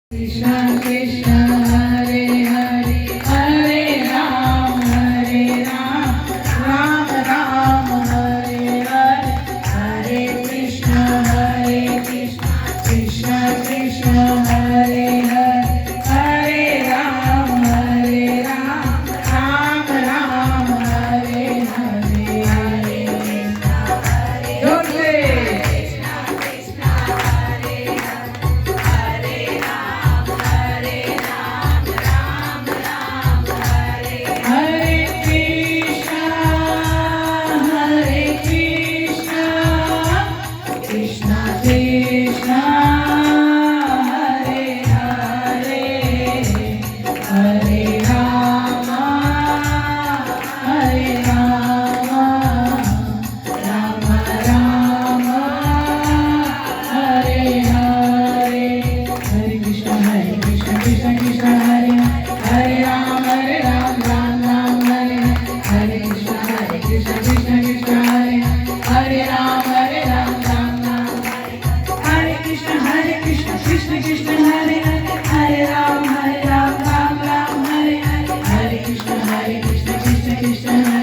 Krishna Krishna Hare Hare Hare Ram Ram Ram Hare Hare Hare Krishna Krishna Krishna Hare Hare Hare Ram Ram Ram Hare Hare Krishna Krishna Hare Hare Hare Rama Rama Rama Hare Hare Hare Krishna Krishna Krishna Hare Hare Ram Ram Hare Hare Hare Krishna Krishna Krishna Hare Hare Ram Hare Krishna Krishna Krishna Hare Hare Ram Ram Ram Hare Hare Krishna Krishna Krishna Hare